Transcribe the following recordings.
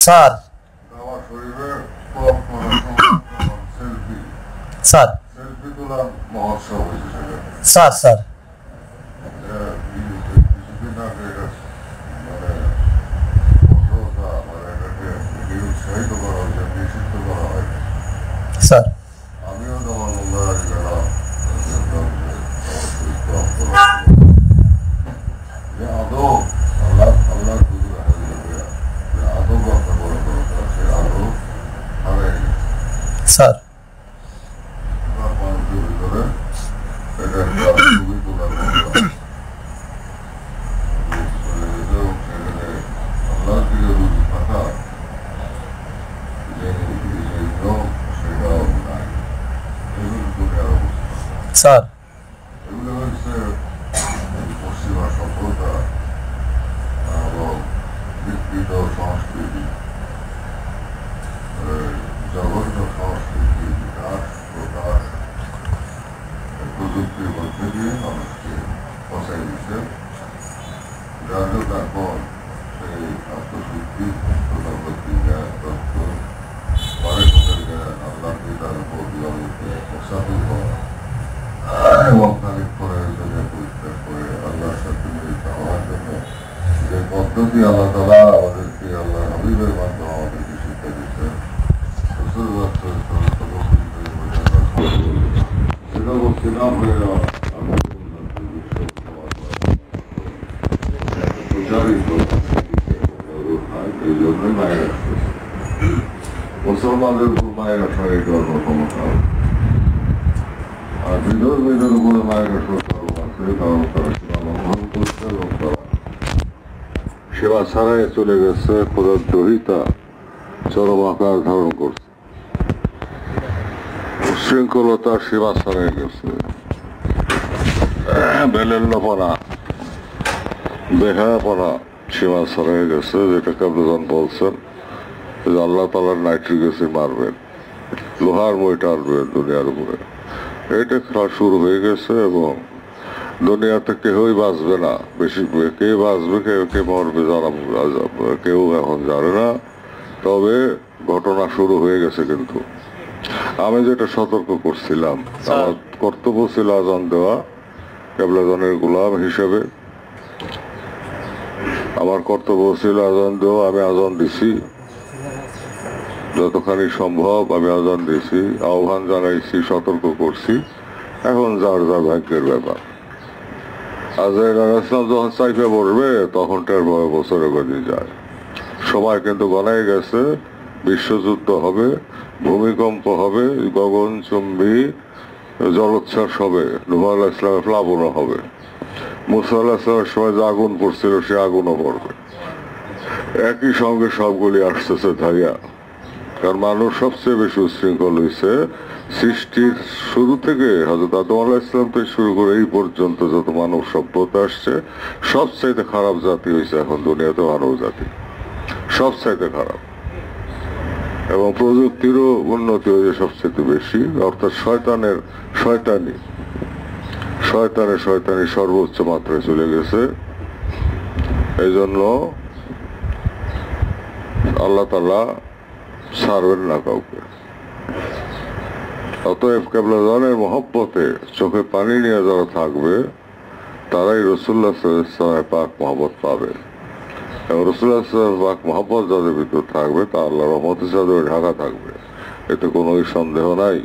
Sir sir sir sir sir আমিও আদৌ আল্লাহ আল্লাহ আদৌ কথা বড় সে আদৌ হারাই স্যার মানুষের ভিতরে এটা একটা ছবি তোলার আল্লাহ থেকে রুজি থাকা সেটাও নাই এগুলো দুনিয়ার অবস্থা স্যার এগুলো হচ্ছে পশ্চিমা সভ্যতা এবং বিকৃত সংস্কৃতি জঘন্য সংস্কৃতি বিকাশ প্রকাশ প্রযুক্তির মধ্যে দিয়ে মানুষকে ফসাই দিচ্ছে যার জন্য এখন সেই আত্মশুদ্ধি প্রধানমন্ত্রী তথ্য পারের জ্ঞান আল্লাহ তার উপর বিভাগকে প্রস্তাবিত হওয়া এবং খানিক করে যদি পরিষ্কার করে আল্লাহর সাথে মিলিত হওয়ার জন্য যে পদ্ধতি আল্লাহ তাআলা আমাদেরকে আল্লাহ হাবিবের মাধ্যমে আমাদেরকে শিক্ষা দিচ্ছেন সেটা বলছি না হয়ে প্রচারিত এই জন্যই মায়ের আসতেছে মুসলমানদের উপর মায়ের আসার এটা অন্যতম কারণ আর বিধর মেয়েদের উপরে মায়ের আসার কারণ আছে কারণ তারা সেবা লঙ্ঘন করছে এবং তারা সেবা ছাড়াই চলে গেছে খোদার দহিতা চরম আকার ধারণ করছে উশৃঙ্খলতা সেবা ছাড়াই গেছে বেলেল্লপনা বেহায়াপনা সীমা ছাড়াই গেছে যেটাকে আপনারা বলছেন যে আল্লাহ তাআলার নাইট্রিক অ্যাসিড মারবেন লোহার মই টানবেন দুনিয়ার উপরে এটা খেলা শুরু হয়ে গেছে এবং দুনিয়াতে কেউই বাঁচবে না বেশি কে বাঁচবে কে মরবে যারা কেউ এখন জানে না তবে ঘটনা শুরু হয়ে গেছে কিন্তু আমি যেটা সতর্ক করছিলাম আমার কর্তব্য ছিল আজান দেওয়া কেবলাজনের গোলাম হিসেবে আমার কর্তব্য ছিল আজান দেওয়া আমি আজান দিছি যতখানি সম্ভব আমি আজান দিছি আহ্বান জানাইছি সতর্ক করছি এখন যার যার ভাগ্যের ব্যাপার আজরাইল যখন চাইপে পড়বে তখন টের পাবে বছরে গদি যায় সময় কিন্তু গনাই গেছে বিশ্বযুদ্ধ হবে ভূমিকম্প হবে গগনচুম্বী জলোচ্ছ্বাস হবে নূহ আলাইহিস সালামের প্লাবনও হবে মুসা আলাইহিস সালামের সময় যে আগুন পড়ছিল সে আগুনও পড়বে একই সঙ্গে সবগুলি আসতেছে ধাইয়া কারণ মানুষ সবচেয়ে বেশি উশৃঙ্খল হয়েছে সৃষ্টির শুরু থেকে হযরত আদম আলাইহিস সালাম থেকে শুরু করে এই পর্যন্ত যত মানব সভ্যতা আসছে সবচাইতে খারাপ জাতি হয়েছে এখন দুনিয়াতে মানব জাতি সবচাইতে খারাপ এবং প্রযুক্তিরও উন্নতি হয়েছে সবচেয়ে বেশি অর্থাৎ শয়তানি সর্বোচ্চ মাত্রায় চলে গেছে এই জন্য আল্লাহ তাআলা ছাড়বেন না কাউকে অতএব কেবলাজনের মহব্বতে চোখে পানি নিয়ে যারা থাকবে তারাই রাসূলুল্লাহ সাল্লাল্লাহু আলাইহি ওয়াসাল্লামের পাক মহব্বত পাবে এবং রাসূলুল্লাহ সাল্লাল্লাহু আলাইহি ওয়াসাল্লামের পাক মহব্বত যাদের ভিতর থাকবে তা আল্লাহর রহমতের চাদরে ঢাকা থাকবে এতে কোনো সন্দেহ নাই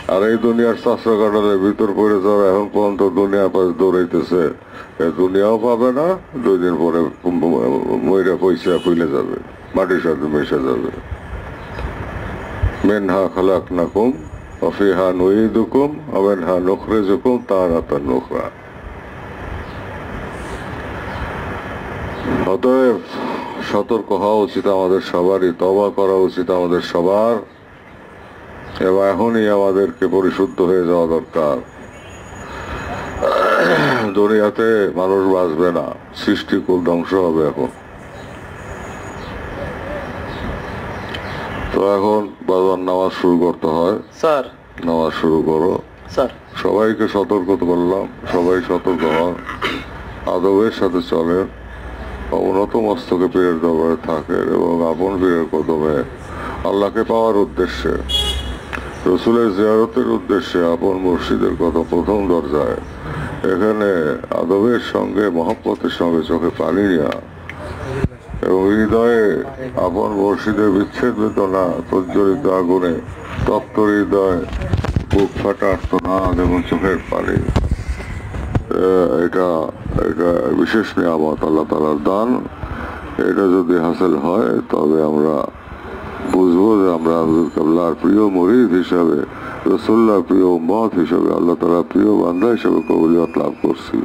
আর এই দুনিয়ার চাষা কাটালের ভিতর পড়ে যারা এখন পর্যন্ত দুনিয়ার পাশে দৌড়াইতেছে এই দুনিয়াও পাবে না 2 দিন পরে মইরা পয়সা ফুলে যাবে মাটির সাথে মিশে যাবে মিনহা খালাকনাকুম ওয়া ফিহা নুঈদুকুম ওয়া মিনহা নুখরিজুকুম তারাতান উখরা অতএব সতর্ক হওয়া উচিত আমাদের সবারই তওবা করা উচিত আমাদের সবার এবং এখনই আমাদেরকে পরিশুদ্ধ হয়ে যাওয়া দরকার দুনিয়াতে মানুষ বাঁচবে না সৃষ্টিকুল ধ্বংস হবে এখন তো এখন বাজার নামাজ শুরু করতে হয় স্যার নামাজ শুরু করো স্যার সবাইকে সতর্ক করলাম সবাই সতর্ক হন আদবের সাথে চলেন অবনত মস্তকে পীরের দরবারে থাকেন এবং আপন পীরের কদমে আল্লাহকে পাওয়ার উদ্দেশ্যে, রসুলের জিয়ারতের উদ্দেশ্যে আপন মুর্শিদের কথা প্রথম দরজায় এখানে আদবের সঙ্গে মহব্বতের সঙ্গে চোখে পানি নেওয়া এবং হৃদয়ে আপন মুর্শিদের বিচ্ছেদ বেদনা প্রজ্বলিত আগুনে তপ্ত হৃদয় বুক ফাটা আর্তনাদ এবং চোখের পানি, এটা এটা বিশেষ নিয়ামত, আল্লাহ তাআলার দান। এটা যদি হাসিল হয় তবে আমরা বুঝবো যে আমরা হুজুর কেবলার প্রিয় মুরিদ হিসাবে, রাসূলুল্লাহর প্রিয় উম্মত হিসাবে, আল্লাহ তাআলার প্রিয় বান্দা হিসাবে কবুলিয়ত লাভ করছি।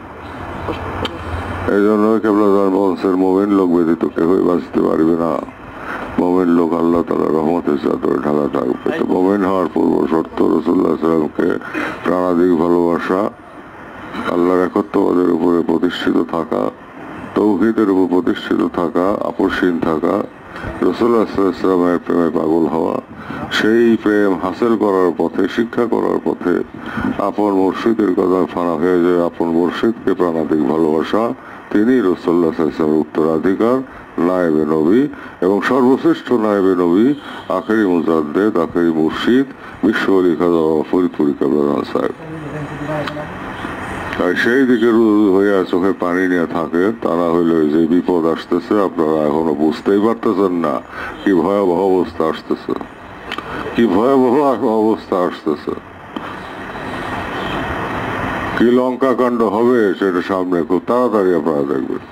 এই জন্য কেবলাদার বংশের মুমিন লোক ব্যতীত কেউই বাঁচতে পারবে না। মুমিন লোক আল্লাহ তাআলার রহমতের চাদরে ঢাকা থাকবে। তো মুমিন হওয়ার পূর্ব শর্ত রাসূলুল্লাহ সাল্লাল্লাহু আলাইহি ওয়াসাল্লামকে প্রাণাধিক ভালোবাসা, আল্লাহর একত্ববাদের উপরে প্রতিষ্ঠিত থাকা, তৌহিদের উপর প্রতিষ্ঠিত থাকা, আপসহীন থাকা, রাসূলুল্লাহ সাল্লাল্লাহু আলাইহি ওয়াসাল্লামের প্রেমে পাগল হওয়া, সেই প্রেম হাসিল করার পথে, শিক্ষা করার পথে আপন মুর্শিদের কথা ফানা হয়ে যায়, আপন মুর্শিদকে প্রাণাধিক ভালোবাসা। তিনি রাসূলুল্লাহ সাল্লাল্লাহু আলাইহি ওয়াসাল্লামের উত্তরাধিকার, নায়েবে নবী এবং সর্বশ্রেষ্ঠ নায়েবে নবী, আখেরি মুজাদ্দেদ, আখেরি মুর্শিদ, বিশ্ব ওলি খাজা ফরিদপুরি কেবলা সাহেব। তাই সেই দিকে রুজু হইয়া চোখে পানি নিয়ে থাকে, তারা হইল যে বিপদ আসতেছে, আপনারা এখনো বুঝতেই পারতেছেন না কি ভয়াবহ অবস্থা আসতেছে, কি ভয়াবহ অবস্থা আসতেছে, কি লঙ্কা কাণ্ড হবে সেটা সামনে খুব তাড়াতাড়ি আপনারা দেখবেন।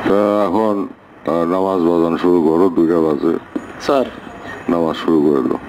তা এখন নামাজ বাজান শুরু করো, 2টা বাজে, স্যার। নামাজ শুরু করে দাও।